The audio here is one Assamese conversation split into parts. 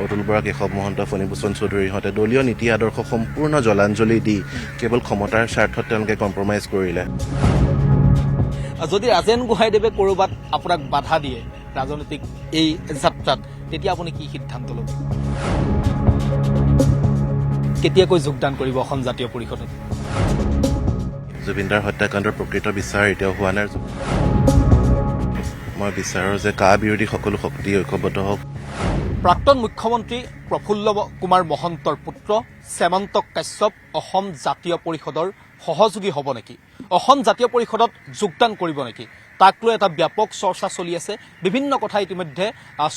অতুল বৰা, কেশৱ মহন্ত, ফণীভূষণ চৌধুৰীহঁতে দলীয় নীতি আদৰ্শ সম্পূৰ্ণ জলাঞ্জলি দি কেৱল ক্ষমতাৰ স্বাৰ্থত তেওঁলোকে কম্প্ৰমাইজ কৰিলে। যদি ৰাজেন গোহাঁইদেৱে ক'ৰবাত আপোনাক বাধা দিয়ে ৰাজনৈতিক এই যাত্ৰাত, তেতিয়া আপুনি কি সিদ্ধান্ত ল'ব? কেতিয়াকৈ যোগদান কৰিব অসম জাতীয় পৰিষদত? জুবিনদাৰ হত্যাকাণ্ডৰ প্ৰকৃত বিচাৰ এতিয়াও হোৱা নাই। মই বিচাৰোঁ যে কা বিৰোধী সকলো শক্তি ঐক্যবদ্ধ হওক। প্ৰাক্তন মুখ্যমন্ত্ৰী প্ৰফুল্ল কুমাৰ মহন্তৰ পুত্ৰ শ্যামন্তক কাশ্যপ অসম জাতীয় পৰিষদৰ সহযোগী হ'ব নেকি? অসম জাতীয় পৰিষদত যোগদান কৰিব নেকি? তাক লৈ এটা ব্যাপক চৰ্চা চলি আছে। বিভিন্ন কথা ইতিমধ্যে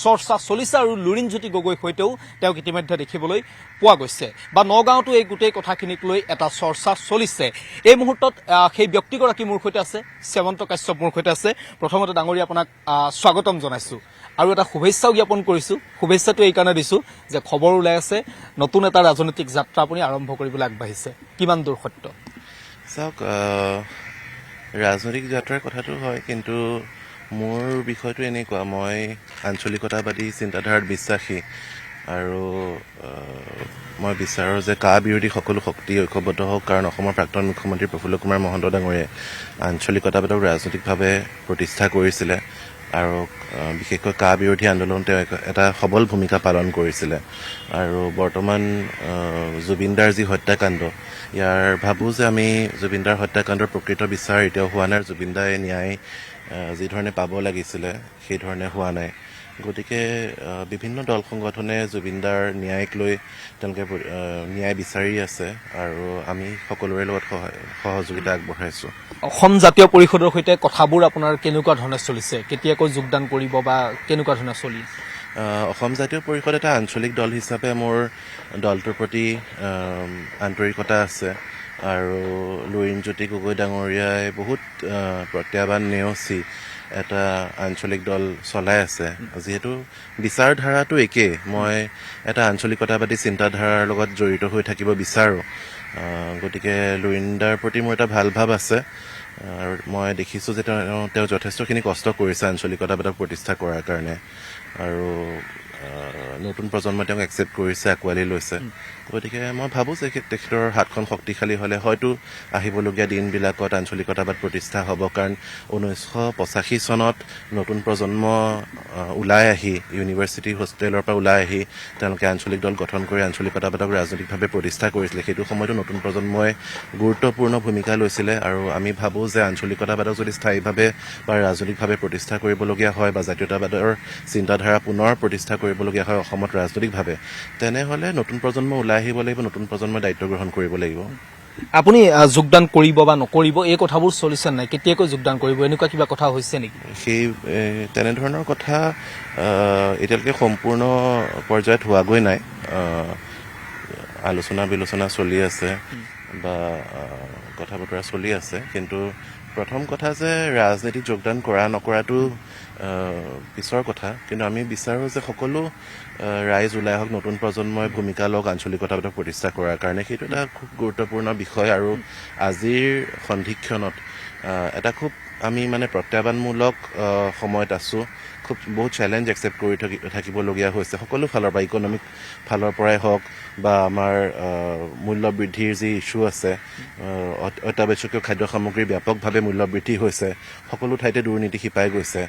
চৰ্চা চলিছে আৰু লুৰিণজ্যোতি গগৈৰ সৈতেও তেওঁক ইতিমধ্যে দেখিবলৈ পোৱা গৈছে, বা নগাঁৱতো এই গোটেই কথাখিনিক লৈ এটা চৰ্চা চলিছে। এই মুহূৰ্তত সেই ব্যক্তিগৰাকী মোৰ সৈতে আছে, শ্যামন্ত কাশ্যপ মোৰ সৈতে আছে। প্ৰথমতে ডাঙৰীয়া আপোনাক স্বাগতম জনাইছোঁ আৰু এটা শুভেচ্ছাও জ্ঞাপন কৰিছোঁ। শুভেচ্ছাটো এইকাৰণে দিছোঁ যে খবৰ ওলাই আছে নতুন এটা ৰাজনৈতিক যাত্ৰা আপুনি আৰম্ভ কৰিবলৈ আগবাঢ়িছে। কিমান দূৰ সত্য? চাওক, ৰাজনৈতিক যাত্ৰাৰ কথাটো হয়, কিন্তু মোৰ বিষয়টো এনেকুৱা, মই আঞ্চলিকতাবাদী চিন্তাধাৰাত বিশ্বাসী আৰু মই বিচাৰোঁ যে কা বিৰোধী সকলো শক্তি ঐক্যবদ্ধ হওক। কাৰণ অসমৰ প্ৰাক্তন মুখ্যমন্ত্ৰী প্ৰফুল্ল কুমাৰ মহন্ত ডাঙৰীয়াই আঞ্চলিকতাবাদক ৰাজনৈতিকভাৱে প্ৰতিষ্ঠা কৰিছিলে আৰু বিশেষকৈ কা বিৰোধী আন্দোলন তেওঁ এটা সবল ভূমিকা পালন কৰিছিলে। আৰু বৰ্তমান জুবিনদাৰ যি হত্যাকাণ্ড, ইয়াৰ ভাবোঁ যে আমি জুবিনদাৰ হত্যাকাণ্ডৰ প্ৰকৃত বিচাৰ এতিয়াও হোৱা নাই। জুবিনদাই ন্যায় যিধৰণে পাব লাগিছিলে সেইধৰণে হোৱা নাই। গতিকে বিভিন্ন দল সংগঠনে জুবিনদাৰ ন্যায়ক লৈ তেওঁলোকে ন্যায় বিচাৰি আছে আৰু আমি সকলোৰে লগত সহযোগিতা আগবঢ়াইছোঁ। অসম জাতীয় পৰিষদৰ সৈতে কথাবোৰ আপোনাৰ কেনেকুৱা ধৰণে চলিছে? কেতিয়াকৈ যোগদান কৰিব বা কেনেকুৱা ধৰণে চলি আছে? অসম জাতীয় পৰিষদ এটা আঞ্চলিক দল হিচাপে মোৰ দলটোৰ প্ৰতি আন্তৰিকতা আছে আৰু লুৰিণজ্যোতি গগৈ ডাঙৰীয়াই বহুত প্ৰত্যাহ্বান নেওচি এটা আঞ্চলিক দল চলাই আছে। যিহেতু বিচাৰধাৰাটো একেই, মই এটা আঞ্চলিকতাবাদী চিন্তাধাৰাৰ লগত জড়িত হৈ থাকিব বিচাৰোঁ। গতিকে লুৰিণদাৰ প্ৰতি মোৰ এটা ভাল ভাৱ আছে আৰু মই দেখিছোঁ যে তেওঁ যথেষ্টখিনি কষ্ট কৰিছে আঞ্চলিকতাবাদক প্ৰতিষ্ঠা কৰাৰ কাৰণে আৰু নতুন প্ৰজন্মই তেওঁক একচেপ্ট কৰিছে, আঁকোৱালি লৈছে। গতিকে মই ভাবোঁ যে তেখেতৰ হাতখন শক্তিশালী হ'লে হয়তো আহিবলগীয়া দিনবিলাকত আঞ্চলিকতাবাদ প্ৰতিষ্ঠা হ'ব। কাৰণ 1985 চনত নতুন প্ৰজন্ম ওলাই আহি ইউনিভাৰ্চিটি হোষ্টেলৰ পৰা ওলাই আহি তেওঁলোকে আঞ্চলিক দল গঠন কৰি আঞ্চলিকতাবাদক ৰাজনৈতিকভাৱে প্ৰতিষ্ঠা কৰিছিলে। সেইটো সময়তো নতুন প্ৰজন্মই গুৰুত্বপূৰ্ণ ভূমিকা লৈছিলে আৰু আমি ভাবোঁ যে আঞ্চলিকতাবাদক যদি স্থায়ীভাৱে বা ৰাজনৈতিকভাৱে প্ৰতিষ্ঠা কৰিবলগীয়া হয় বা জাতীয়তাবাদৰ চিন্তাধাৰা পুনৰ প্ৰতিষ্ঠা কৰিবলগীয়া হয় অসমত ৰাজনৈতিকভাৱে, তেনেহ'লে নতুন প্ৰজন্ম ওলাই আহিব লাগিব, নতুন প্ৰজন্মই দায়িত্ব গ্ৰহণ কৰিব লাগিব। আপুনি যোগদান কৰিব বা নকৰিব এই কথাবোৰ চলিছে নাই? কেতিয়াকৈ যোগদান কৰিব এনেকুৱা কিবা কথা হৈছে নেকি? সেই তেনেধৰণৰ কথা এতিয়ালৈকে সম্পূৰ্ণ পৰ্যায়ত হোৱাগৈ নাই। আলোচনা বিলোচনা চলি আছে বা কথা বতৰা চলি আছে, কিন্তু প্ৰথম কথা যে ৰাজনীতিত যোগদান কৰা নকৰাটো পিছৰ কথা। কিন্তু আমি বিচাৰোঁ যে সকলো ৰাইজ ওলাই আহক, নতুন প্ৰজন্মই ভূমিকা লওক আঞ্চলিকতাবাদক প্ৰতিষ্ঠা কৰাৰ কাৰণে। সেইটো এটা খুব গুৰুত্বপূৰ্ণ বিষয় আৰু আজিৰ সন্ধিক্ষণত এটা খুব আমি প্ৰত্যাহ্বানমূলক সময়ত আছোঁ। খুব বহুত চেলেঞ্জ একচেপ্ট কৰি থাকিবলগীয়া হৈছে সকলো ফালৰ পৰা, ইকনমিক ফালৰ পৰাই হওক বা আমাৰ মূল্য বৃদ্ধিৰ যি ইছ্যু আছে, অত্যাৱশ্যকীয় খাদ্য সামগ্ৰীৰ ব্যাপকভাৱে মূল্য বৃদ্ধি হৈছে, সকলো ঠাইতে দুৰ্নীতি শিপাই গৈছে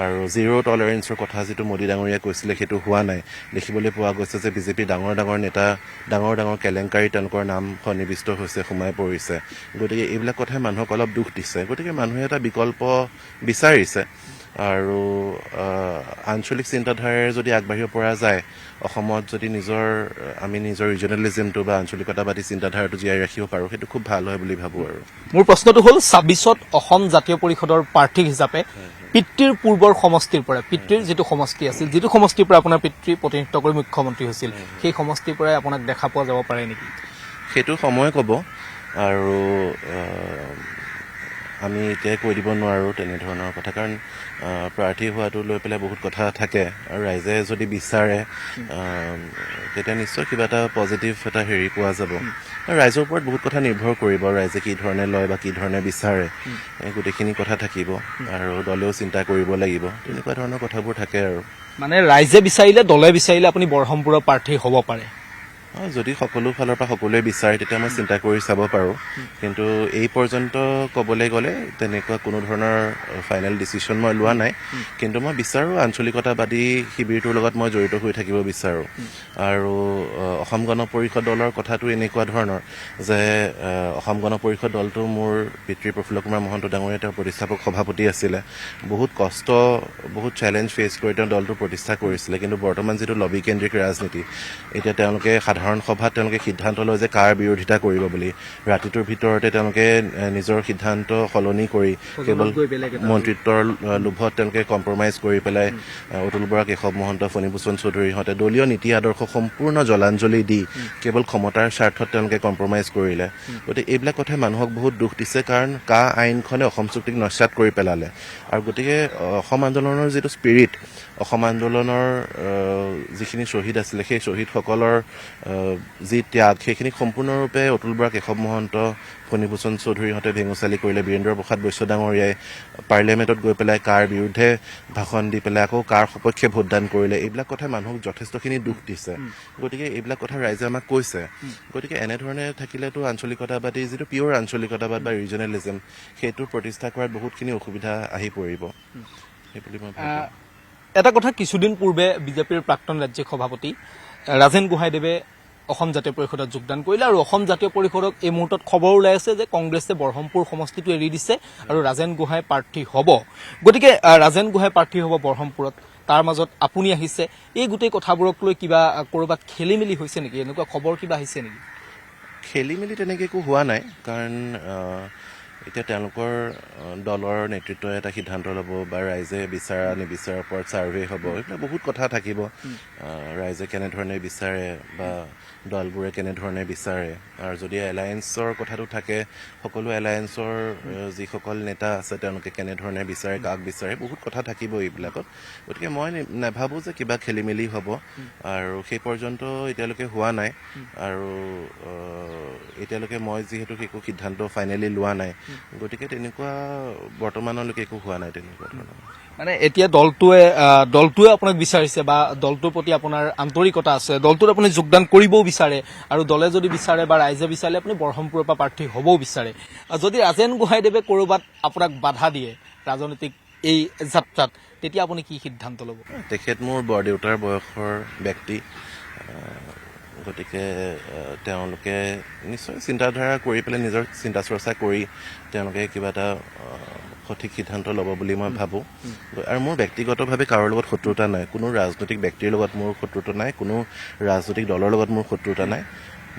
আৰু জিৰ' টলাৰেঞ্চৰ কথা যিটো মোদী ডাঙৰীয়াই কৈছিলে সেইটো হোৱা নাই। দেখিবলৈ পোৱা গৈছে যে বিজেপিৰ ডাঙৰ ডাঙৰ নেতা, ডাঙৰ ডাঙৰ কেলেংকাৰী তেওঁলোকৰ নাম সন্নিৱিষ্ট হৈছে, সোমাই পৰিছে। গতিকে এইবিলাক কথাই মানুহক অলপ দুখ দিছে। গতিকে মানুহে এটা বিকল্প বিচাৰিছে আৰু আঞ্চলিক চিন্তাধাৰাৰে যদি আগবাঢ়িব পৰা যায়, অসমত যদি আমি নিজৰ ৰিজনেলিজিমটো বা আঞ্চলিকতাবাদী চিন্তাধাৰাটো জীয়াই ৰাখিব পাৰোঁ, সেইটো খুব ভাল হয় বুলি ভাবোঁ। আৰু মোৰ প্ৰশ্নটো হ'ল 26ত অসম জাতীয় পৰিষদৰ প্ৰাৰ্থী হিচাপে পিতৃৰ পূৰ্বৰ সমষ্টিৰ পৰা, পিতৃৰ যিটো সমষ্টি আছিল, যিটো সমষ্টিৰ পৰা আপোনাৰ পিতৃ প্ৰতিনিধিত্ব কৰি মুখ্যমন্ত্ৰী হৈছিল, সেই সমষ্টিৰ পৰাই আপোনাক দেখা পোৱা যাব পাৰে নেকি? সেইটো সময়ে ক'ব। আৰু আমি এতিয়াই কৈ দিব নোৱাৰোঁ তেনেধৰণৰ কথা, কাৰণ প্ৰাৰ্থী হোৱাটো লৈ পেলাই বহুত কথা থাকে, আৰু ৰাইজে যদি বিচাৰে তেতিয়া নিশ্চয় কিবা এটা পজিটিভ এটা হেৰি পোৱা যাব। আৰু ৰাইজৰ ওপৰত বহুত কথা নিৰ্ভৰ কৰিব, ৰাইজে কি ধৰণে লয় বা কি ধৰণে বিচাৰে, গোটেইখিনি কথা থাকিব, আৰু দলেও চিন্তা কৰিব লাগিব, তেনেকুৱা ধৰণৰ কথাবোৰ থাকে। আৰু মানে ৰাইজে বিচাৰিলে, দলে বিচাৰিলে আপুনি বৰহমপুৰৰ প্ৰাৰ্থী হ'ব পাৰে? যদি সকলো ফালৰ পৰা সকলোৱে বিচাৰে তেতিয়া মই চিন্তা কৰি চাব পাৰোঁ, কিন্তু এই পৰ্যন্ত ক'বলৈ গ'লে তেনেকুৱা কোনো ধৰণৰ ফাইনেল ডিচিশ্যন মই লোৱা নাই। কিন্তু মই বিচাৰোঁ আঞ্চলিকতাবাদী শিবিৰটোৰ লগত মই জড়িত হৈ থাকিব বিচাৰোঁ। আৰু অসম গণ পৰিষদ দলৰ কথাটো এনেকুৱা ধৰণৰ যে অসম গণ পৰিষদ দলটো মোৰ পিতৃ প্ৰফুল্ল কুমাৰ মহন্ত ডাঙৰীয়া তেওঁৰ প্ৰতিষ্ঠাপক সভাপতি আছিলে। বহুত কষ্ট, বহুত চেলেঞ্জ ফেচ কৰি তেওঁ দলটো প্ৰতিষ্ঠা কৰিছিলে, কিন্তু বৰ্তমান যিটো লবি কেন্দ্ৰিক ৰাজনীতি, এতিয়া তেওঁলোকে সাধাৰণ সভাত তেওঁলোকে সিদ্ধান্ত লয় যে কাৰ বিৰোধিতা কৰিব বুলি, ৰাতিটোৰ ভিতৰতে তেওঁলোকে নিজৰ সিদ্ধান্ত সলনি কৰি কেৱল মন্ত্ৰিত্বৰ লোভত তেওঁলোকে কম্প্ৰমাইজ কৰি পেলাই অতুল বৰা, কেশৱ মহন্ত, ফণীভূষণ চৌধুৰীহঁতে দলীয় নীতি আদৰ্শ সম্পূৰ্ণ জলাঞ্জলি দি কেৱল ক্ষমতাৰ স্বাৰ্থত তেওঁলোকে কম্প্ৰমাইজ কৰিলে। গতিকে এইবিলাক কথাই মানুহক বহুত দুখ দিছে, কাৰণ কা আইনখনে অসম চুক্তিক নস্যাৎ কৰি পেলালে। আৰু গতিকে অসম আন্দোলনৰ যিটো স্পিৰিট, অসম আন্দোলনৰ যিখিনি শ্বহীদ আছিলে, সেই শ্বহীদসকলৰ যি ত্যাগ, সেইখিনি সম্পূৰ্ণৰূপে অতুল বৰা, কেশৱ মহন্ত, ফণীভূষণ চৌধুৰীহঁতে ভেঙুচালি কৰিলে। বীৰেন্দ্ৰ প্ৰসাদ বৈশ্য ডাঙৰীয়াই পাৰ্লিয়ামেণ্টত গৈ পেলাই কাৰ বিৰুদ্ধে ভাষণ দি পেলাই আকৌ কাৰ সপক্ষে ভোটদান কৰিলে। এইবিলাক কথাই মানুহক যথেষ্টখিনি দুখ দিছে। গতিকে এইবিলাক কথা ৰাইজে আমাক কৈছে। গতিকে এনেধৰণে থাকিলেতো আঞ্চলিকতাবাদী যিটো পিয়'ৰ আঞ্চলিকতাবাদ বা ৰিজনেলিজম, সেইটো প্ৰতিষ্ঠা কৰাত বহুতখিনি অসুবিধা আহি পৰিব, সেইবুলি মই ভাবোঁ। এটা কথা, কিছুদিন পূৰ্বে বিজেপিৰ প্ৰাক্তন ৰাজ্যিক সভাপতি ৰাজেন গোহাঁইদেৱে অসম জাতীয় পৰিষদত যোগদান কৰিলে, আৰু অসম জাতীয় পৰিষদক এই মুহূৰ্তত খবৰ ওলাই আছে যে কংগ্ৰেছে বৰহমপুৰ সমষ্টিটো এৰি দিছে আৰু ৰাজেন গোহাঁই প্ৰাৰ্থী হ'ব। গতিকে ৰাজেন গোহাঁই প্ৰাৰ্থী হ'ব বৰহমপুৰত, তাৰ মাজত আপুনি আহিছে। এই গোটেই কথাবোৰক লৈ কিবা ক'ৰবাত খেলি মেলি হৈছে নেকি? এনেকুৱা খবৰ কিবা আহিছে নেকি? খেলি মেলি তেনেকৈ একো হোৱা নাই, কাৰণ এতিয়া তেওঁলোকৰ দলৰ নেতৃত্বই এটা সিদ্ধান্ত ল'ব, বা ৰাইজে বিচাৰা নিবিচাৰাৰ ওপৰত ছাৰ্ভে হ'ব, এইবিলাক বহুত কথা থাকিব। ৰাইজে কেনেধৰণে বিচাৰে বা দলবোৰে কেনেধৰণে বিচাৰে, আৰু যদি এলায়েন্সৰ কথাটো থাকে, সকলো এলায়েন্সৰ যিসকল নেতা আছে তেওঁলোকে কেনেধৰণে বিচাৰে, কাক বিচাৰে, বহুত কথা থাকিব এইবিলাকত। গতিকে মই নাভাবোঁ যে কিবা খেলি মেলি হ'ব, আৰু সেই পৰ্যন্ত এতিয়ালৈকে হোৱা নাই। আৰু এতিয়ালৈকে মই যিহেতু একো সিদ্ধান্ত ফাইনেলি লোৱা নাই, গতিকে তেনেকুৱা বৰ্তমানলৈকে একো হোৱা নাই তেনেকুৱা ধৰণৰ। মানে এতিয়া দলটোৱে আপোনাক বিচাৰিছে, বা দলটোৰ প্ৰতি আপোনাৰ আন্তৰিকতা আছে, দলটোত আপুনি যোগদান কৰিবও বিচাৰে, আৰু দলে যদি বিচাৰে বা ৰাইজে বিচাৰে আপুনি বৰহমপুৰৰ পৰা প্ৰাৰ্থী হ'বও বিচাৰে। যদি ৰাজেন গোহাঁইদেৱে ক'ৰবাত আপোনাক বাধা দিয়ে ৰাজনৈতিক এই যাত্ৰাত, তেতিয়া আপুনি কি সিদ্ধান্ত ল'ব? তেখেত মোৰ বৰদেউতাৰ বয়সৰ ব্যক্তি, গতিকে তেওঁলোকে নিশ্চয় চিন্তাধাৰা কৰি পেলাই, নিজৰ চিন্তা চৰ্চা কৰি তেওঁলোকে কিবা এটা সঠিক সিদ্ধান্ত ল'ব বুলি মই ভাবোঁ। আৰু মোৰ ব্যক্তিগতভাৱে কাৰোৰ লগত শত্ৰুতা নাই, কোনো ৰাজনৈতিক ব্যক্তিৰ লগত মোৰ শত্ৰুতা নাই, কোনো ৰাজনৈতিক দলৰ লগত মোৰ শত্ৰুতা নাই।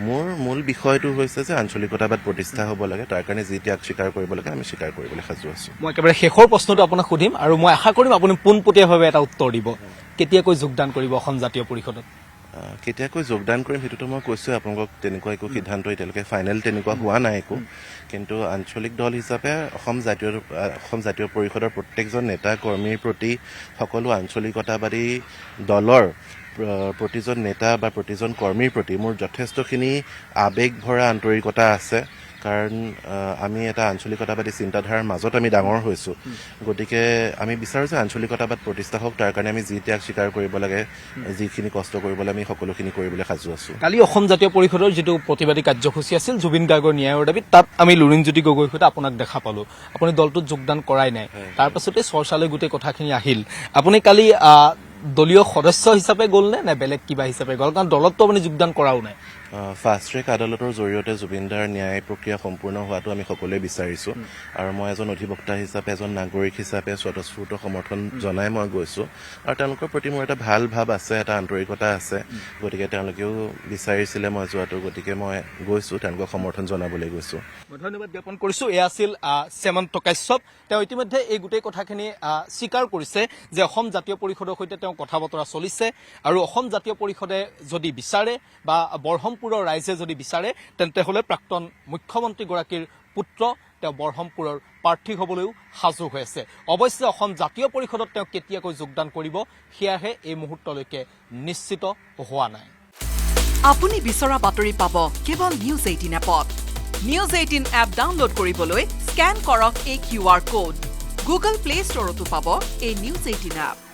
মোৰ মূল বিষয়টো হৈছে যে আঞ্চলিকতাবাদ প্ৰতিষ্ঠা হ'ব লাগে, তাৰ কাৰণে যি ত্যাগ স্বীকাৰ কৰিব লাগে আমি স্বীকাৰ কৰিবলৈ সাজু আছোঁ। মই একেবাৰে শেষৰ প্ৰশ্নটো আপোনাক সুধিম, আৰু মই আশা কৰিম আপুনি পোনপটীয়াভাৱে এটা উত্তৰ দিব। কেতিয়াকৈ যোগদান কৰিব অসম জাতীয় পৰিষদত? কেতিয়াকৈ যোগদান কৰিম সেইটোতো মই কৈছোঁ আপোনালোকক, তেনেকুৱা একো সিদ্ধান্ত এতিয়ালৈকে ফাইনেল তেনেকুৱা হোৱা নাই একো। কিন্তু আঞ্চলিক দল হিচাপে অসম জাতীয় পৰিষদৰ প্ৰত্যেকজন নেতা কৰ্মীৰ প্ৰতি, সকলো আঞ্চলিকতাবাদী দলৰ প্ৰতিজন নেতা বা প্ৰতিজন কৰ্মীৰ প্ৰতি মোৰ যথেষ্টখিনি আৱেগ ভৰা আন্তৰিকতা আছে, কাৰণ আমি এটা আঞ্চলিকতাবাদী চিন্তাধাৰাৰ মাজত আমি ডাঙৰ হৈছোঁ। গতিকে আমি বিচাৰোঁ যে আঞ্চলিকতাবাদ প্ৰতিষ্ঠা হওক, তাৰ কাৰণে আমি যি ত্যাগ স্বীকাৰ কৰিব লাগে, যিখিনি কষ্ট কৰিব লাগে, আমি সকলোখিনি কৰিবলৈ সাজু আছোঁ। কালি অসম জাতীয় পৰিষদৰ যিটো প্ৰতিবাদী কাৰ্যসূচী আছিল জুবিন গাৰ্গৰ ন্যায়ৰ দাবীত, তাত আমি লুৰিণজ্যোতি গগৈৰ সৈতে আপোনাক দেখা পালোঁ। আপুনি দলটোত যোগদান কৰাই নাই, তাৰ পাছতে চৰ্চালৈ গোটেই কথাখিনি আহিল। আপুনি কালি দলীয় সদস্য হিচাপে গ'ল নে বেলেগ কিবা হিচাপে গ'ল? কাৰণ দলততো আপুনি যোগদান কৰাও নাই। ফাষ্ট ট্ৰেক আদালতৰ জৰিয়তে জুবিনদাৰ ন্যায় প্ৰক্ৰিয়া সম্পূৰ্ণ হোৱাটো আমি সকলোৱে বিচাৰিছোঁ, আৰু মই এজন অধিবক্তা হিচাপে, এজন নাগৰিক হিচাপে স্বতঃস্ফূৰ্ত সমৰ্থন জনাই মই গৈছোঁ। আৰু তেওঁলোকৰ প্ৰতি মোৰ এটা ভাল ভাৱ আছে, এটা আন্তৰিকতা আছে। গতিকে তেওঁলোকেও বিচাৰিছিলে মই যোৱাটো, গতিকে মই গৈছোঁ, তেওঁলোকক সমৰ্থন জনাবলৈ গৈছোঁ। মই ধন্যবাদ জ্ঞাপন কৰিছোঁ। এয়া আছিল শ্যামন্ত কাশ্যপ। তেওঁ ইতিমধ্যে এই গোটেই কথাখিনি স্বীকাৰ কৰিছে যে অসম জাতীয় পৰিষদৰ সৈতে তেওঁ কথা বতৰা চলিছে, আৰু অসম জাতীয় পৰিষদে যদি বিচাৰে বা বৰহমপুৰৰ ৰাইজে যদি বিচাৰে, তেন্তে হ'লে প্ৰাক্তন মুখ্যমন্ত্ৰীগৰাকীৰ পুত্ৰ তেওঁ বৰহমপুৰৰ প্ৰাৰ্থী হ'বলৈও সাজু হৈ আছে অৱশ্যে অসম জাতীয় পৰিষদত তেওঁ কেতিয়াকৈ যোগদান কৰিব সেয়াহে এই মুহূৰ্তলৈকে নিশ্চিত হোৱা নাই আপুনি বিচৰা বাতৰি পাব কেৱল নিউজ 18 এপত নিউজ 18 এপ ডাউনলোড কৰিবলৈ স্ক্যান কৰক এই QR কোড গুগল প্লে ষ্টৰতো পাব এই নিউজ 18 এপ